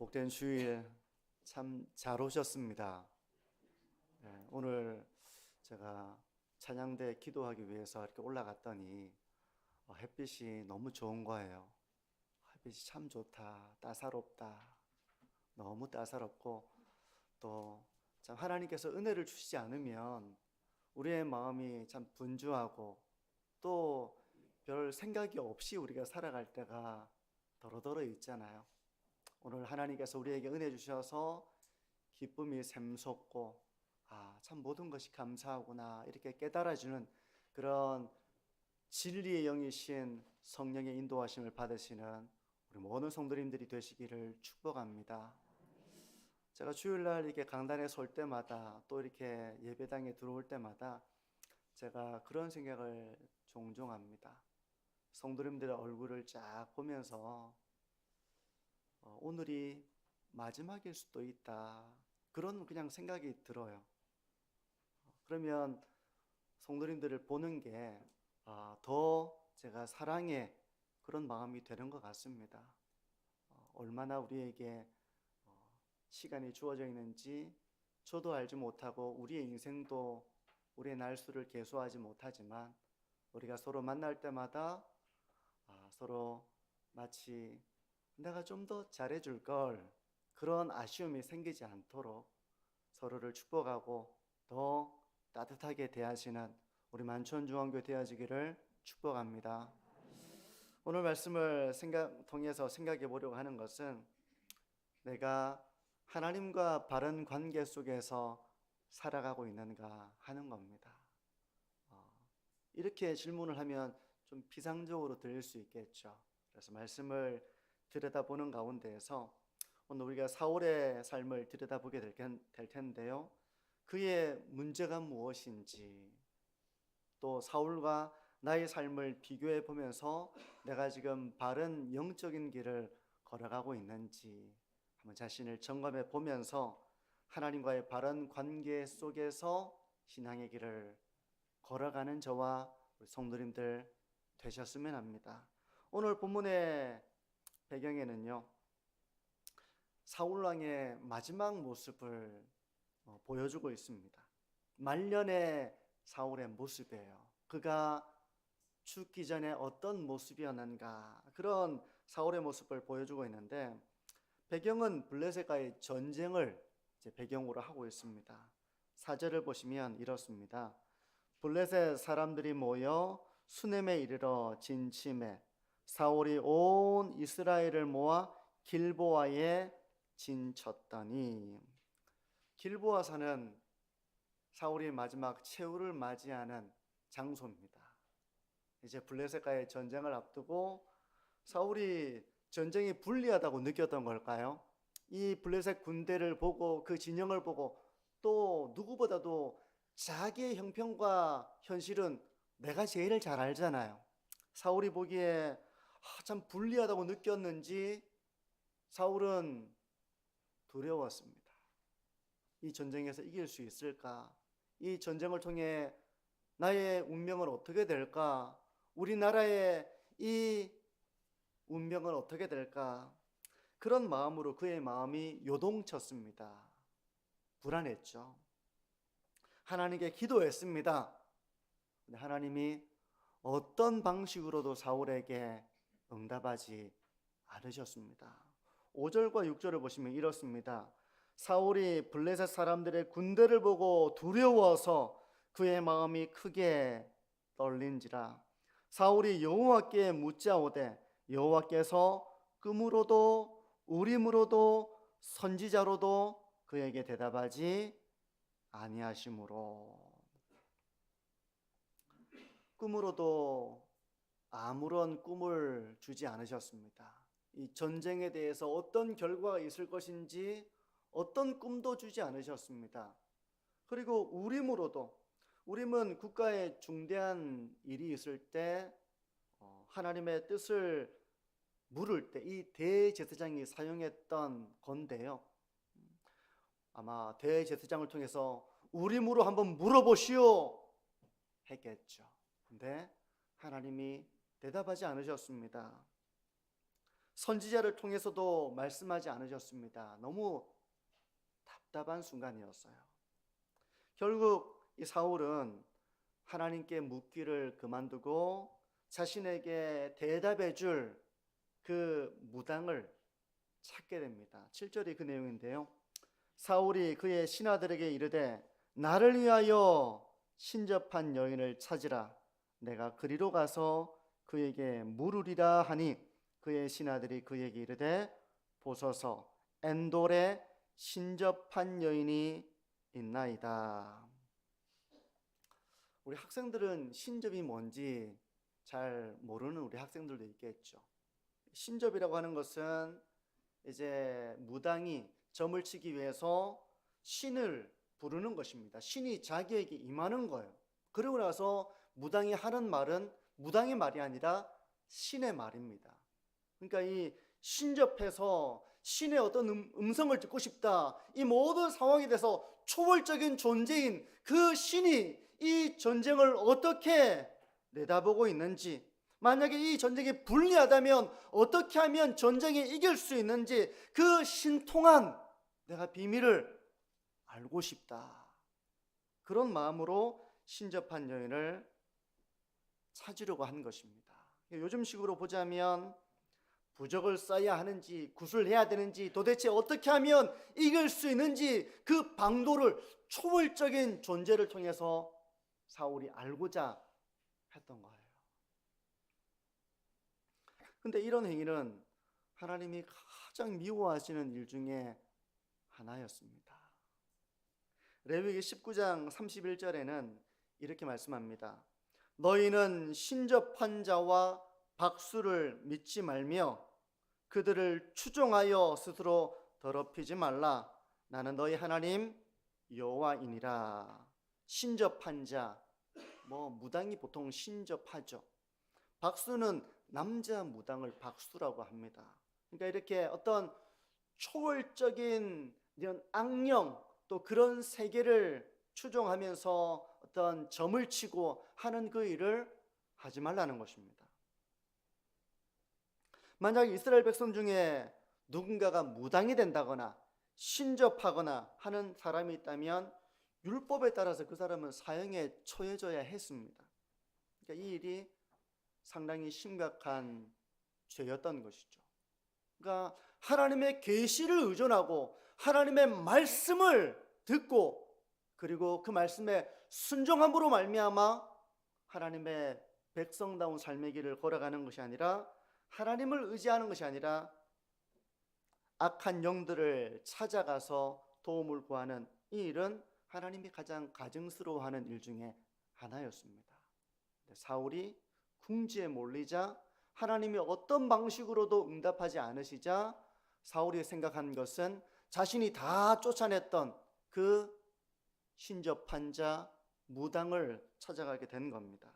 복된 주일 참 잘 오셨습니다. 네, 오늘 제가 찬양대 기도하기 위해서 이렇게 올라갔더니 햇빛이 너무 좋은 거예요. 햇빛이 참 좋다, 따사롭다, 너무 따사롭고 또 참 하나님께서 은혜를 주시지 않으면 우리의 마음이 참 분주하고 또 별 생각이 없이 우리가 살아갈 때가 더러더러 있잖아요. 오늘 하나님께서 우리에게 은혜 주셔서 기쁨이 샘솟고 참 모든 것이 감사하구나 이렇게 깨달아주는 그런 진리의 영이신 성령의 인도하심을 받으시는 우리 모든 성도님들이 되시기를 축복합니다. 제가 주일날 이렇게 강단에 설 때마다 또 이렇게 예배당에 들어올 때마다 제가 그런 생각을 종종 합니다. 성도님들의 얼굴을 쫙 보면서 오늘이 마지막일 수도 있다, 그런 그냥 생각이 들어요. 그러면 성도님들을 보는 게 더 제가 사랑의 그런 마음이 되는 것 같습니다. 얼마나 우리에게 시간이 주어져 있는지 저도 알지 못하고 우리의 인생도 우리의 날수를 계수하지 못하지만 우리가 서로 만날 때마다 서로 마치 내가 좀 더 잘해줄 걸, 그런 아쉬움이 생기지 않도록 서로를 축복하고 더 따뜻하게 대하시는 우리 만천중앙교회 되어지기를 축복합니다. 오늘 말씀을 통해서 생각해 보려고 하는 것은 내가 하나님과 바른 관계 속에서 살아가고 있는가 하는 겁니다. 이렇게 질문을 하면 좀 피상적으로 들릴 수 있겠죠. 그래서 말씀을 들여다보는 가운데에서 오늘 우리가 사울의 삶을 들여다보게 될 텐데요. 그의 문제가 무엇인지, 또 사울과 나의 삶을 비교해 보면서 내가 지금 바른 영적인 길을 걸어가고 있는지 한번 자신을 점검해 보면서 하나님과의 바른 관계 속에서 신앙의 길을 걸어가는 저와 우리 성도님들 되셨으면 합니다. 오늘 본문의 배경에는요, 사울왕의 마지막 모습을 보여주고 있습니다. 말년의 사울의 모습이에요. 그가 죽기 전에 어떤 모습이었는가, 그런 사울의 모습을 보여주고 있는데, 배경은 블레셋과의 전쟁을 배경으로 하고 있습니다. 4절을 보시면 이렇습니다. 블레셋 사람들이 모여 수넴에 이르러 진침해 사울이 온 이스라엘을 모아 길보아에 진쳤더니, 길보아산은 사울이 마지막 최후를 맞이하는 장소입니다. 이제 블레셋과의 전쟁을 앞두고 사울이 전쟁이 불리하다고 느꼈던 걸까요? 이 블레셋 군대를 보고 그 진영을 보고 또 누구보다도 자기의 형편과 현실은 내가 제일 잘 알잖아요. 사울이 보기에 참 불리하다고 느꼈는지 사울은 두려웠습니다. 이 전쟁에서 이길 수 있을까? 이 전쟁을 통해 나의 운명은 어떻게 될까? 우리나라의 이 운명은 어떻게 될까? 그런 마음으로 그의 마음이 요동쳤습니다. 불안했죠. 하나님께 기도했습니다. 근데 하나님이 어떤 방식으로도 사울에게 응답하지 않으셨습니다. 5절과 6절을 보시면 이렇습니다. 사울이 블레셋 사람들의 군대를 보고 두려워서 그의 마음이 크게 떨린지라. 사울이 여호와께 묻자오되 여호와께서 금으로도 우림으로도 선지자로도 그에게 대답하지 아니하시므로. 꿈으로도 아무런 꿈을 주지 않으셨습니다. 이 전쟁에 대해서 어떤 결과가 있을 것인지 어떤 꿈도 주지 않으셨습니다. 그리고 우림으로도, 우림은 국가에 중대한 일이 있을 때 하나님의 뜻을 물을 때 이 대제사장이 사용했던 건데요. 아마 대제사장을 통해서 우림으로 한번 물어보시오 했겠죠. 근데 하나님이 대답하지 않으셨습니다. 선지자를 통해서도 말씀하지 않으셨습니다. 너무 답답한 순간이었어요. 결국 이 사울은 하나님께 묻기를 그만두고 자신에게 대답해 줄 그 무당을 찾게 됩니다. 7절이 그 내용인데요. 사울이 그의 신하들에게 이르되 나를 위하여 신접한 여인을 찾으라. 내가 그리로 가서 그에게 물으리라 하니 그의 신하들이 그에게 이르되 보소서 엔돌에 신접한 여인이 있나이다. 우리 학생들은 신접이 뭔지 잘 모르는 우리 학생들도 있겠죠. 신접이라고 하는 것은 이제 무당이 점을 치기 위해서 신을 부르는 것입니다. 신이 자기에게 임하는 거예요. 그러고 나서 무당이 하는 말은 무당의 말이 아니라 신의 말입니다. 그러니까 이 신접해서 신의 어떤 음성을 듣고 싶다. 이 모든 상황에 대해서 초월적인 존재인 그 신이 이 전쟁을 어떻게 내다보고 있는지, 만약에 이 전쟁이 불리하다면 어떻게 하면 전쟁에 이길 수 있는지 그 신통한 내가 비밀을 알고 싶다. 그런 마음으로 신접한 여인을 찾으려고 한 것입니다. 요즘식으로 보자면 부적을 써야 하는지 구슬해야 되는지 도대체 어떻게 하면 이길 수 있는지 그 방도를 초월적인 존재를 통해서 사울이 알고자 했던 거예요. 근데 이런 행위는 하나님이 가장 미워하시는 일 중에 하나였습니다. 레위기 19장 31절에는 이렇게 말씀합니다. 너희는 신접한 자와 박수를 믿지 말며 그들을 추종하여 스스로 더럽히지 말라. 나는 너희 하나님 여호와이니라. 신접한 자, 무당이 보통 신접하죠. 박수는 남자 무당을 박수라고 합니다. 그러니까 이렇게 어떤 초월적인 이런 악령 또 그런 세계를 추종하면서 어떤 점을 치고 하는 그 일을 하지 말라는 것입니다. 만약 이스라엘 백성 중에 누군가가 무당이 된다거나 신접하거나 하는 사람이 있다면 율법에 따라서 그 사람은 사형에 처해져야 했습니다. 그러니까 이 일이 상당히 심각한 죄였던 것이죠. 그러니까 하나님의 계시를 의존하고 하나님의 말씀을 듣고 그리고 그 말씀에 순종함으로 말미암아 하나님의 백성다운 삶의 길을 걸어가는 것이 아니라 하나님을 의지하는 것이 아니라 악한 영들을 찾아가서 도움을 구하는 이 일은 하나님이 가장 가증스러워하는 일 중에 하나였습니다. 사울이 궁지에 몰리자 하나님이 어떤 방식으로도 응답하지 않으시자 사울이 생각한 것은 자신이 다 쫓아냈던 그 신접한 자 무당을 찾아가게 된 겁니다.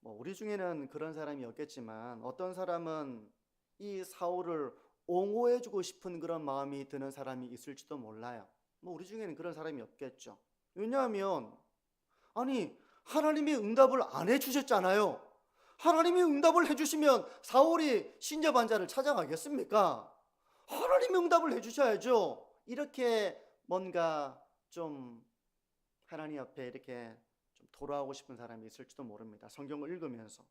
우리 중에는 그런 사람이 없겠지만 어떤 사람은 이 사울을 옹호해주고 싶은 그런 마음이 드는 사람이 있을지도 몰라요. 우리 중에는 그런 사람이 없겠죠. 왜냐하면 아니 하나님이 응답을 안 해주셨잖아요. 하나님이 응답을 해주시면 사울이 신접한 자를 찾아가겠습니까? 하나님이 응답을 해주셔야죠. 이렇게 뭔가 좀 하나님 앞에 이렇게 좀 돌아오고 싶은 사람이 있을지도 모릅니다. 성경을 읽으면서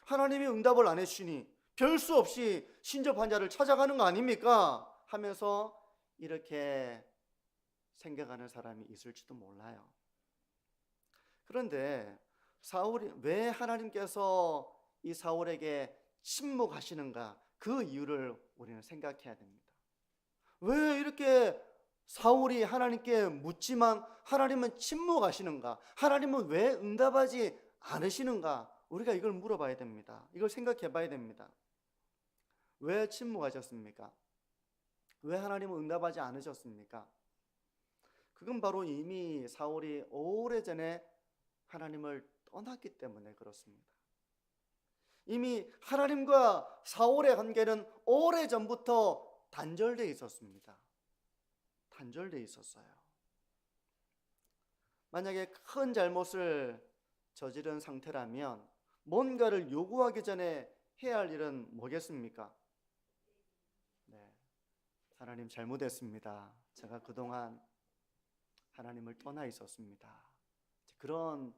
하나님이 응답을 안 해주시니 별 수 없이 신접한 자를 찾아가는 거 아닙니까? 하면서 이렇게 생각하는 사람이 있을지도 몰라요. 그런데 사울이 왜 하나님께서 이 사울에게 침묵하시는가? 그 이유를 우리는 생각해야 됩니다. 왜 이렇게 사울이 하나님께 묻지만 하나님은 침묵하시는가? 하나님은 왜 응답하지 않으시는가? 우리가 이걸 물어봐야 됩니다. 이걸 생각해 봐야 됩니다. 왜 침묵하셨습니까? 왜 하나님은 응답하지 않으셨습니까? 그건 바로 이미 사울이 오래전에 하나님을 떠났기 때문에 그렇습니다. 이미 하나님과 사울의 관계는 오래전부터 단절되어 있었습니다. 단절되어 있었어요. 만약에 큰 잘못을 저지른 상태라면 뭔가를 요구하기 전에 해야 할 일은 뭐겠습니까? 네, 하나님 잘못했습니다. 제가 그동안 하나님을 떠나 있었습니다. 그런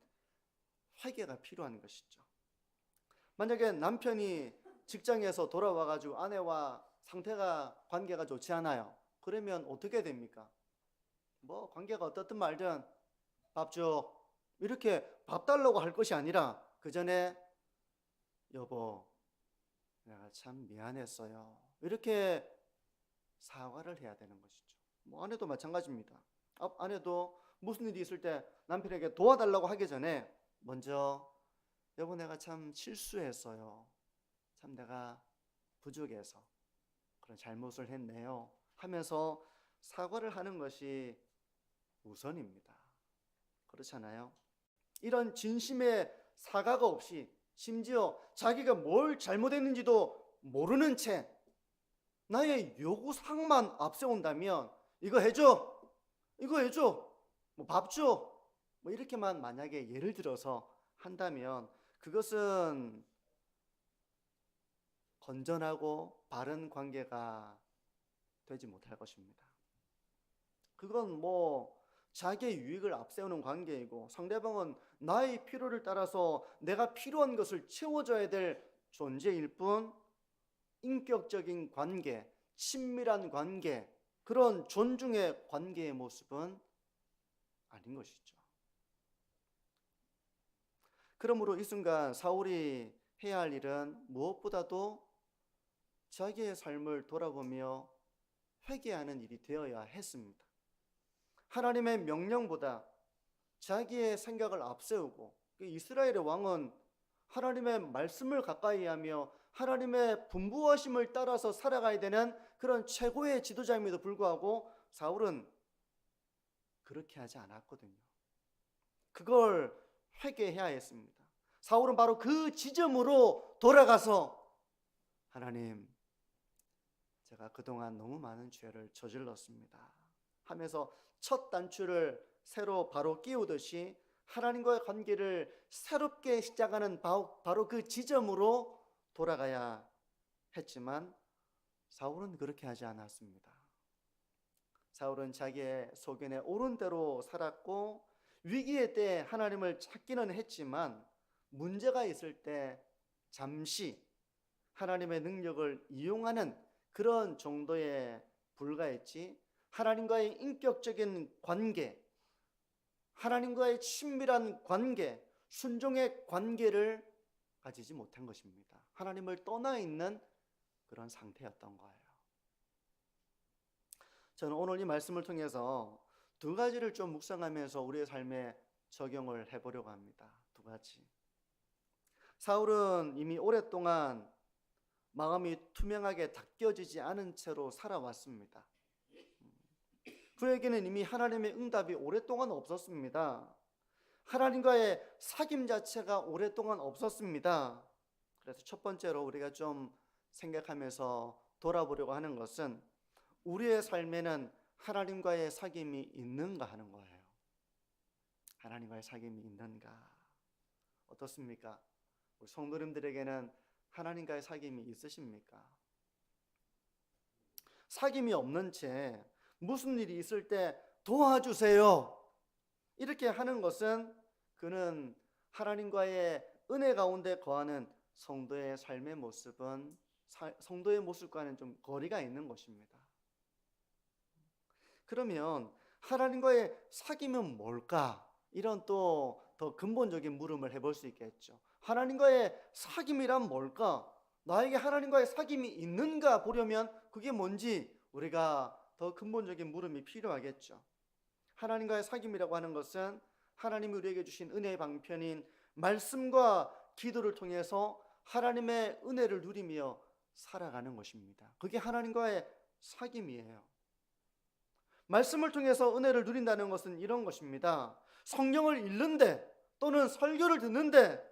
회개가 필요한 것이죠. 만약에 남편이 직장에서 돌아와가지고 아내와 상태가 관계가 좋지 않아요. 그러면 어떻게 됩니까? 뭐 관계가 어떻든 말든 밥 줘. 이렇게 밥 달라고 할 것이 아니라 그 전에 여보, 내가 참 미안했어요. 이렇게 사과를 해야 되는 것이죠. 뭐 아내도 마찬가지입니다. 아내도 무슨 일이 있을 때 남편에게 도와달라고 하기 전에 먼저 여보, 내가 참 실수했어요. 참 내가 부족해서 그런 잘못을 했네요 하면서 사과를 하는 것이 우선입니다. 그렇잖아요. 이런 진심의 사과가 없이 심지어 자기가 뭘 잘못했는지도 모르는 채 나의 요구사항만 앞세운다면 이거 해줘, 이거 해줘, 뭐 밥 줘, 뭐 이렇게만 만약에 예를 들어서 한다면 그것은 건전하고 바른 관계가 되지 못할 것입니다. 그건 뭐 자기의 유익을 앞세우는 관계이고 상대방은 나의 필요를 따라서 내가 필요한 것을 채워줘야 될 존재일 뿐 인격적인 관계, 친밀한 관계, 그런 존중의 관계의 모습은 아닌 것이죠. 그러므로 이 순간 사울이 해야 할 일은 무엇보다도 자기의 삶을 돌아보며 회개하는 일이 되어야 했습니다. 하나님의 명령보다 자기의 생각을 앞세우고 이스라엘의 왕은 하나님의 말씀을 가까이 하며 하나님의 분부하심을 따라서 살아가야 되는 그런 최고의 지도자임에도 불구하고 사울은 그렇게 하지 않았거든요. 그걸 회개해야 했습니다. 사울은 바로 그 지점으로 돌아가서 하나님, 제가 그동안 너무 많은 죄를 저질렀습니다 하면서 첫 단추를 새로 바로 끼우듯이 하나님과의 관계를 새롭게 시작하는 바로 그 지점으로 돌아가야 했지만 사울은 그렇게 하지 않았습니다. 사울은 자기의 소견에 옳은 대로 살았고 위기의 때 하나님을 찾기는 했지만 문제가 있을 때 잠시 하나님의 능력을 이용하는 그런 정도에 불과했지 하나님과의 인격적인 관계, 하나님과의 친밀한 관계, 순종의 관계를 가지지 못한 것입니다. 하나님을 떠나 있는 그런 상태였던 거예요. 저는 오늘 이 말씀을 통해서 두 가지를 좀 묵상하면서 우리의 삶에 적용을 해보려고 합니다. 두 가지. 사울은 이미 오랫동안 마음이 투명하게 닦여지지 않은 채로 살아왔습니다. 그에게는 이미 하나님의 응답이 오랫동안 없었습니다. 하나님과의 사귐 자체가 오랫동안 없었습니다. 그래서 첫 번째로 우리가 좀 생각하면서 돌아보려고 하는 것은 우리의 삶에는 하나님과의 사귐이 있는가 하는 거예요. 하나님과의 사귐이 있는가? 어떻습니까? 우리 성도님들에게는 하나님과의 사귐이 있으십니까? 사귐이 없는 채 무슨 일이 있을 때 도와주세요 이렇게 하는 것은 그는 하나님과의 은혜 가운데 거하는 성도의 삶의 모습은 성도의 모습과는 좀 거리가 있는 것입니다. 그러면 하나님과의 사귐은 뭘까? 이런 또 더 근본적인 물음을 해볼 수 있겠죠. 하나님과의 사귐이란 뭘까? 나에게 하나님과의 사귐이 있는가 보려면 그게 뭔지 우리가 더 근본적인 물음이 필요하겠죠. 하나님과의 사귐이라고 하는 것은 하나님이 우리에게 주신 은혜의 방편인 말씀과 기도를 통해서 하나님의 은혜를 누리며 살아가는 것입니다. 그게 하나님과의 사귐이에요. 말씀을 통해서 은혜를 누린다는 것은 이런 것입니다. 성경을 읽는데 또는 설교를 듣는데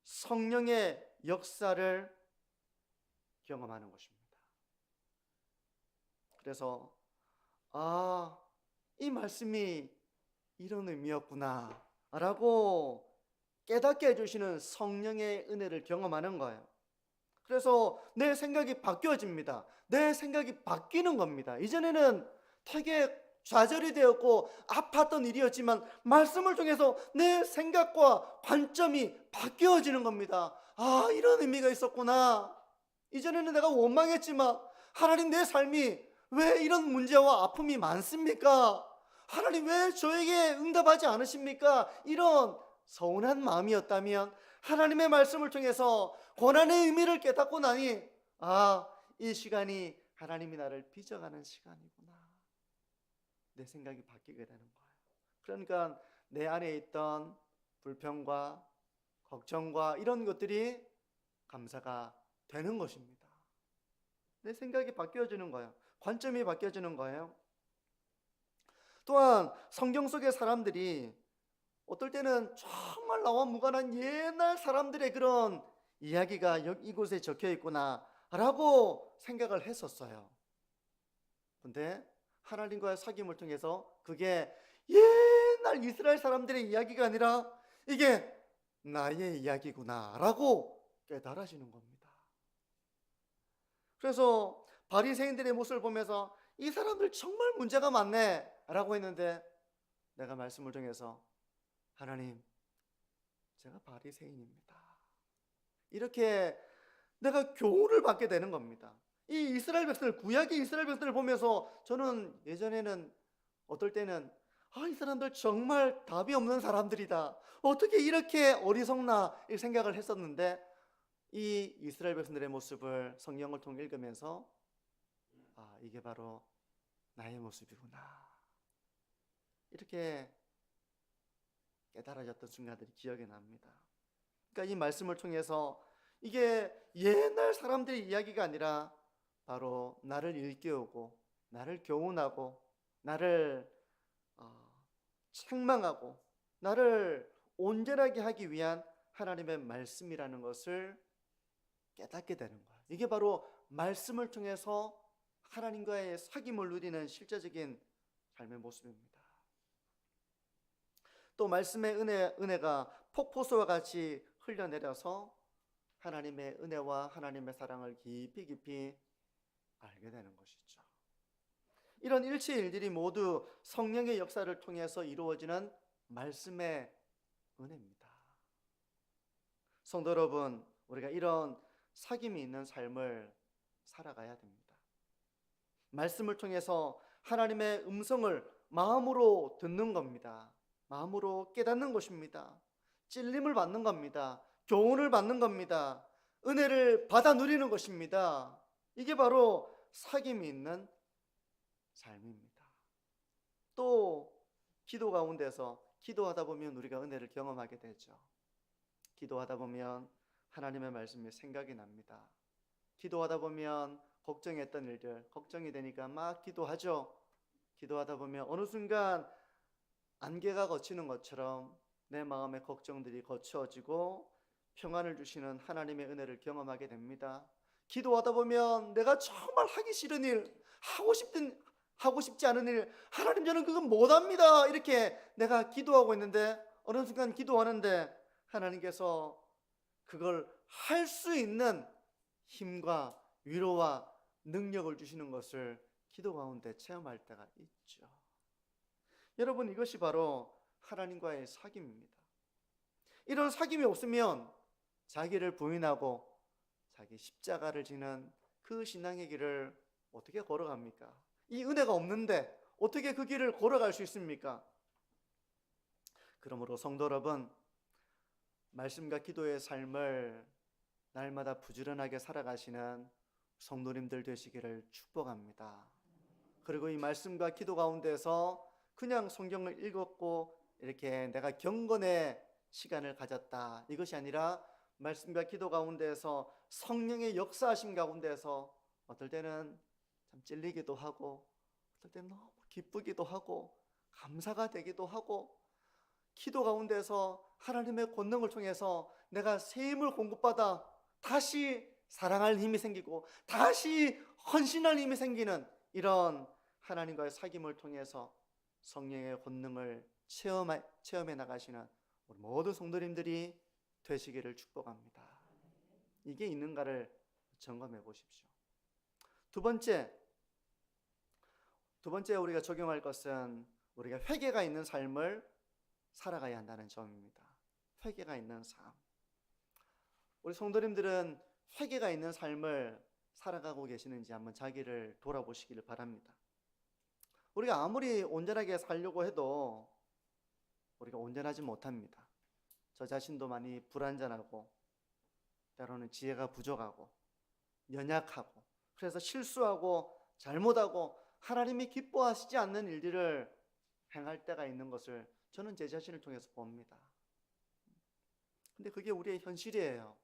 성령의 역사를 경험하는 것입니다. 그래서 이 말씀이 이런 의미였구나 라고 깨닫게 해주시는 성령의 은혜를 경험하는 거예요. 그래서 내 생각이 바뀌어집니다. 내 생각이 바뀌는 겁니다. 이전에는 되게 좌절이 되었고 아팠던 일이었지만 말씀을 통해서 내 생각과 관점이 바뀌어지는 겁니다. 아, 이런 의미가 있었구나. 이전에는 내가 원망했지만 하나님, 내 삶이 왜 이런 문제와 아픔이 많습니까? 하나님, 왜 저에게 응답하지 않으십니까? 이런 서운한 마음이었다면 하나님의 말씀을 통해서 고난의 의미를 깨닫고 나니, 아, 이 시간이 하나님이 나를 빚어가는 시간이구나. 내 생각이 바뀌게 되는 거예요. 그러니까 내 안에 있던 불평과 걱정과 이런 것들이 감사가 되는 것입니다. 내 생각이 바뀌어지는 거예요. 관점이 바뀌어지는 거예요. 또한 성경 속의 사람들이 어떨 때는 정말 나와 무관한 옛날 사람들의 그런 이야기가 이곳에 적혀 있구나 라고 생각을 했었어요. 근데 하나님과의 사귐을 통해서 그게 옛날 이스라엘 사람들의 이야기가 아니라 이게 나의 이야기구나 라고 깨달아지는 겁니다. 그래서 바리새인들의 모습을 보면서 이 사람들 정말 문제가 많네 라고 했는데, 내가 말씀을 통해서 하나님, 제가 바리새인입니다, 이렇게 내가 교훈을 받게 되는 겁니다. 이 이스라엘 백성들, 구약의 이스라엘 백성들을 보면서 저는 예전에는 어떨 때는 이 사람들 정말 답이 없는 사람들이다, 어떻게 이렇게 어리석나 이 생각을 했었는데, 이 이스라엘 백성들의 모습을 성경을 통해 읽으면서 이게 바로 나의 모습이구나, 이렇게 깨달아졌던 순간들이 기억이 납니다. 그러니까 이 말씀을 통해서 이게 옛날 사람들의 이야기가 아니라 바로 나를 일깨우고 나를 교훈하고 나를 책망하고 나를 온전하게 하기 위한 하나님의 말씀이라는 것을 깨닫게 되는 거예요. 이게 바로 말씀을 통해서 하나님과의 사귐을 누리는 실제적인 삶의 모습입니다. 또 말씀의 은혜가 폭포수와 같이 흘러내려서 하나님의 은혜와 하나님의 사랑을 깊이 깊이 알게 되는 것이죠. 이런 일체 일들이 모두 성령의 역사를 통해서 이루어지는 말씀의 은혜입니다. 성도 여러분, 우리가 이런 사귐이 있는 삶을 살아가야 됩니다. 말씀을 통해서 하나님의 음성을 마음으로 듣는 겁니다. 마음으로 깨닫는 것입니다. 찔림을 받는 겁니다. 교훈을 받는 겁니다. 은혜를 받아 누리는 것입니다. 이게 바로 사귐이 있는 삶입니다. 또 기도 가운데서 기도하다 보면 우리가 은혜를 경험하게 되죠. 기도하다 보면 하나님의 말씀이 생각이 납니다. 기도하다 보면 걱정했던 일들, 걱정이 되니까 막 기도하죠. 기도하다 보면 어느 순간 안개가 걷히는 것처럼 내 마음의 걱정들이 거쳐지고 평안을 주시는 하나님의 은혜를 경험하게 됩니다. 기도하다 보면 내가 정말 하기 싫은 일, 하고 싶지 않은 일, 하나님 저는 그건 못합니다, 이렇게 내가 기도하고 있는데 어느 순간 기도하는데 하나님께서 그걸 할 수 있는 힘과 위로와 능력을 주시는 것을 기도 가운데 체험할 때가 있죠. 여러분, 이것이 바로 하나님과의 사귐입니다. 이런 사귐이 없으면 자기를 부인하고 자기 십자가를 지는 그 신앙의 길을 어떻게 걸어갑니까? 이 은혜가 없는데 어떻게 그 길을 걸어갈 수 있습니까? 그러므로 성도 여러분, 말씀과 기도의 삶을 날마다 부지런하게 살아가시는 성도님들 되시기를 축복합니다. 그리고 이 말씀과 기도 가운데서 그냥 성경을 읽었고 이렇게 내가 경건의 시간을 가졌다, 이것이 아니라 말씀과 기도 가운데서 성령의 역사하심 가운데서 어떨 때는 참 찔리기도 하고 어떨 때는 너무 기쁘기도 하고 감사가 되기도 하고, 기도 가운데서 하나님의 권능을 통해서 내가 새 힘을 공급받아 다시 사랑할 힘이 생기고 다시 헌신할 힘이 생기는 이런 하나님과의 사귐을 통해서 성령의 권능을 체험해 나가시는 우리 모든 성도님들이 되시기를 축복합니다. 이게 있는가를 점검해 보십시오. 두 번째 우리가 적용할 것은 우리가 회개가 있는 삶을 살아가야 한다는 점입니다. 회개가 있는 삶. 우리 성도님들은 회개가 있는 삶을 살아가고 계시는지 한번 자기를 돌아보시기를 바랍니다. 우리가 아무리 온전하게 살려고 해도 우리가 온전하지 못합니다. 저 자신도 많이 불완전하고 때로는 지혜가 부족하고 연약하고 그래서 실수하고 잘못하고 하나님이 기뻐하시지 않는 일들을 행할 때가 있는 것을 저는 제 자신을 통해서 봅니다. 근데 그게 우리의 현실이에요.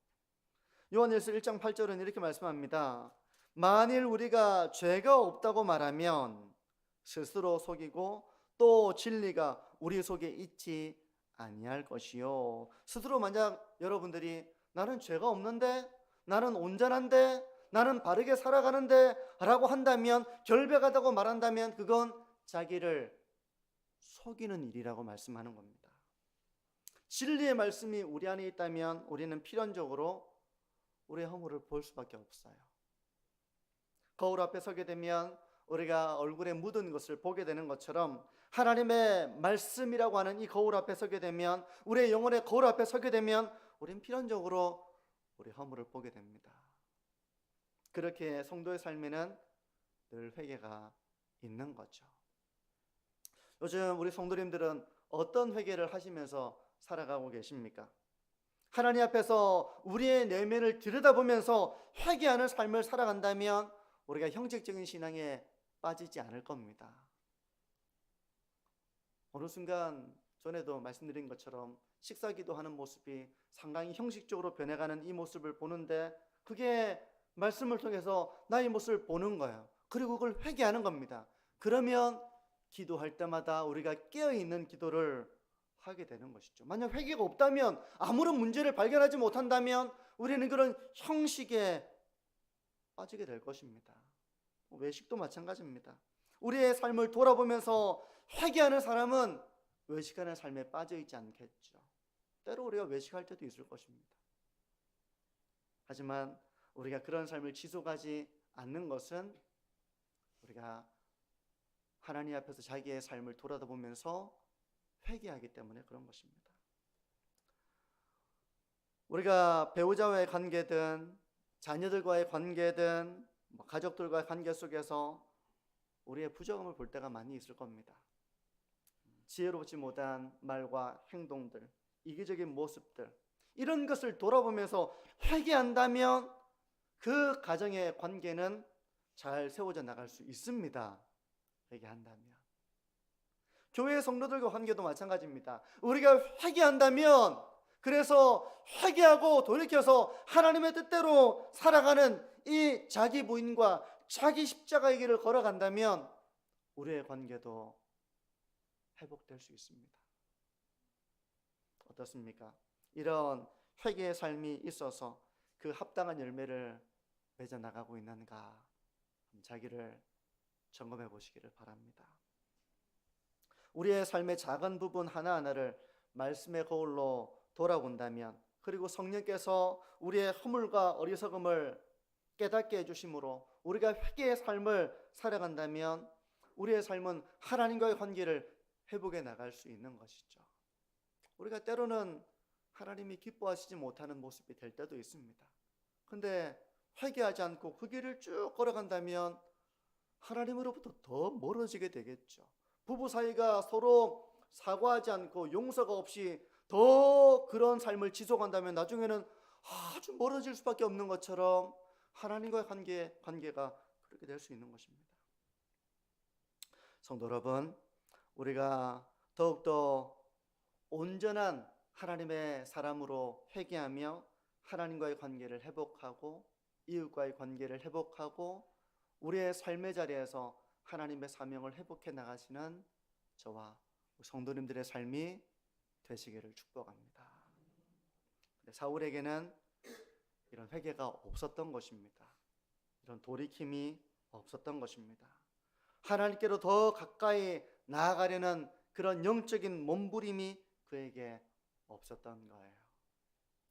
요한일서 1장 8절은 이렇게 말씀합니다. 만일 우리가 죄가 없다고 말하면 스스로 속이고 또 진리가 우리 속에 있지 아니할 것이요. 스스로 만약 여러분들이 나는 죄가 없는데, 나는 온전한데, 나는 바르게 살아가는데 라고 한다면, 결백하다고 말한다면 그건 자기를 속이는 일이라고 말씀하는 겁니다. 진리의 말씀이 우리 안에 있다면 우리는 필연적으로 우리의 허물을 볼 수밖에 없어요. 거울 앞에 서게 되면 우리가 얼굴에 묻은 것을 보게 되는 것처럼 하나님의 말씀이라고 하는 이 거울 앞에 서게 되면, 우리의 영혼의 거울 앞에 서게 되면 우리는 필연적으로 우리 허물을 보게 됩니다. 그렇게 성도의 삶에는 늘 회개가 있는 거죠. 요즘 우리 성도님들은 어떤 회개를 하시면서 살아가고 계십니까? 하나님 앞에서 우리의 내면을 들여다보면서 회개하는 삶을 살아간다면 우리가 형식적인 신앙에 빠지지 않을 겁니다. 어느 순간 전에도 말씀드린 것처럼 식사기도하는 모습이 상당히 형식적으로 변해가는 이 모습을 보는데, 그게 말씀을 통해서 나의 모습을 보는 거예요. 그리고 그걸 회개하는 겁니다. 그러면 기도할 때마다 우리가 깨어있는 기도를 하게 되는 것이죠. 만약 회개가 없다면, 아무런 문제를 발견하지 못한다면 우리는 그런 형식에 빠지게 될 것입니다. 외식도 마찬가지입니다. 우리의 삶을 돌아보면서 회개하는 사람은 외식하는 삶에 빠져있지 않겠죠. 때로 우리가 외식할 때도 있을 것입니다. 하지만 우리가 그런 삶을 지속하지 않는 것은 우리가 하나님 앞에서 자기의 삶을 돌아보면서 회개하기 때문에 그런 것입니다. 우리가 배우자와의 관계든 자녀들과의 관계든 가족들과의 관계 속에서 우리의 부족함을 볼 때가 많이 있을 겁니다. 지혜롭지 못한 말과 행동들, 이기적인 모습들, 이런 것을 돌아보면서 회개한다면 그 가정의 관계는 잘 세워져 나갈 수 있습니다. 회개한다면. 교회 성도들과 관계도 마찬가지입니다. 우리가 회개한다면, 그래서 회개하고 돌이켜서 하나님의 뜻대로 살아가는 이 자기 부인과 자기 십자가의 길을 걸어간다면 우리의 관계도 회복될 수 있습니다. 어떻습니까? 이런 회개의 삶이 있어서 그 합당한 열매를 맺어 나가고 있는가, 자기를 점검해 보시기를 바랍니다. 우리의 삶의 작은 부분 하나하나를 말씀의 거울로 돌아본다면, 그리고 성령께서 우리의 허물과 어리석음을 깨닫게 해주심으로 우리가 회개의 삶을 살아간다면 우리의 삶은 하나님과의 관계를 회복해 나갈 수 있는 것이죠. 우리가 때로는 하나님이 기뻐하시지 못하는 모습이 될 때도 있습니다. 근데 회개하지 않고 그 길을 쭉 걸어간다면 하나님으로부터 더 멀어지게 되겠죠. 부부 사이가 서로 사과하지 않고 용서가 없이 더 그런 삶을 지속한다면 나중에는 아주 멀어질 수밖에 없는 것처럼 하나님과의 관계가 그렇게 될 수 있는 것입니다. 성도 여러분, 우리가 더욱더 온전한 하나님의 사람으로 회개하며 하나님과의 관계를 회복하고 이웃과의 관계를 회복하고 우리의 삶의 자리에서 하나님의 사명을 회복해 나가시는 저와 성도님들의 삶이 되시기를 축복합니다. 사울에게는 이런 회개가 없었던 것입니다. 이런 돌이킴이 없었던 것입니다. 하나님께로 더 가까이 나아가려는 그런 영적인 몸부림이 그에게 없었던 거예요.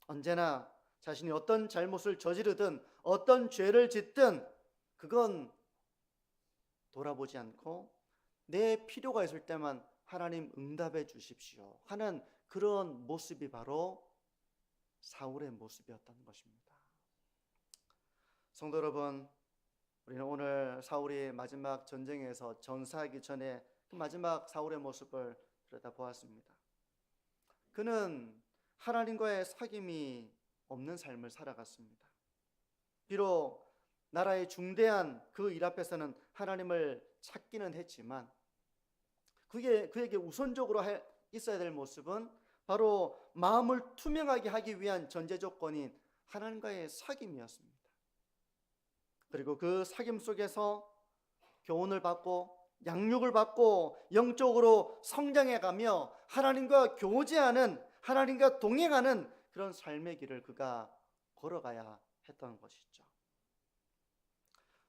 언제나 자신이 어떤 잘못을 저지르든 어떤 죄를 짓든 그건 돌아보지 않고 내 필요가 있을 때만 하나님 응답해 주십시오 하는 그런 모습이 바로 사울의 모습이었던 것입니다. 성도 여러분, 우리는 오늘 사울이 마지막 전쟁에서 전사하기 전에 그 마지막 사울의 모습을 들여다보았습니다. 그는 하나님과의 사귐이 없는 삶을 살아갔습니다. 비록 나라의 중대한 그 일 앞에서는 하나님을 찾기는 했지만 그에게 우선적으로 있어야 될 모습은 바로 마음을 투명하게 하기 위한 전제 조건인 하나님과의 사귐이었습니다. 그리고 그 사귐 속에서 교훈을 받고 양육을 받고 영적으로 성장해가며 하나님과 교제하는, 하나님과 동행하는 그런 삶의 길을 그가 걸어가야 했던 것이죠.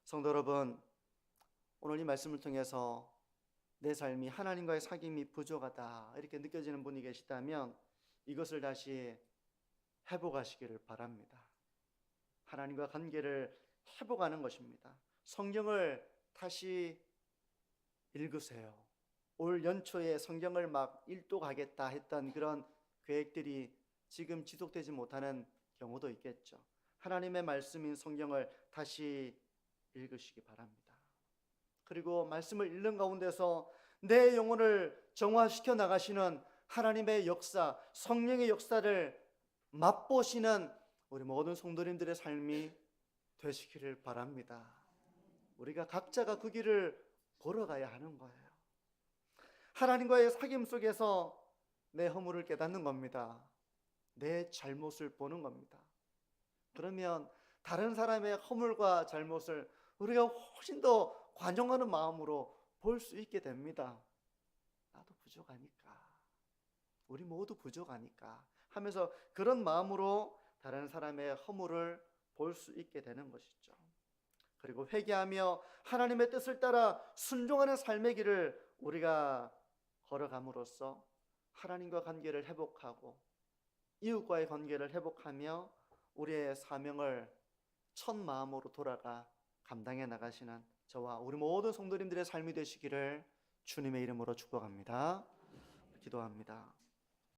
성도 여러분, 오늘 이 말씀을 통해서 내 삶이 하나님과의 사귐이 부족하다 이렇게 느껴지는 분이 계시다면 이것을 다시 회복하시기를 바랍니다. 하나님과 관계를 회복하는 것입니다. 성경을 다시 읽으세요. 올 연초에 성경을 막 일독하겠다 했던 그런 계획들이 지금 지속되지 못하는 경우도 있겠죠. 하나님의 말씀인 성경을 다시 읽으시기 바랍니다. 그리고 말씀을 읽는 가운데서 내 영혼을 정화시켜 나가시는 하나님의 역사, 성령의 역사를 맛보시는 우리 모든 성도님들의 삶이 되시기를 바랍니다. 우리가 각자가 그 길을 걸어가야 하는 거예요. 하나님과의 사귐 속에서 내 허물을 깨닫는 겁니다. 내 잘못을 보는 겁니다. 그러면 다른 사람의 허물과 잘못을 우리가 훨씬 더 관용하는 마음으로 볼 수 있게 됩니다. 나도 부족하니까, 우리 모두 부족하니까 하면서 그런 마음으로 다른 사람의 허물을 볼 수 있게 되는 것이죠. 그리고 회개하며 하나님의 뜻을 따라 순종하는 삶의 길을 우리가 걸어감으로써 하나님과 관계를 회복하고 이웃과의 관계를 회복하며 우리의 사명을 첫 마음으로 돌아가 감당해 나가시는 저와 우리 모든 성도님들의 삶이 되시기를 주님의 이름으로 축복합니다. 기도합니다.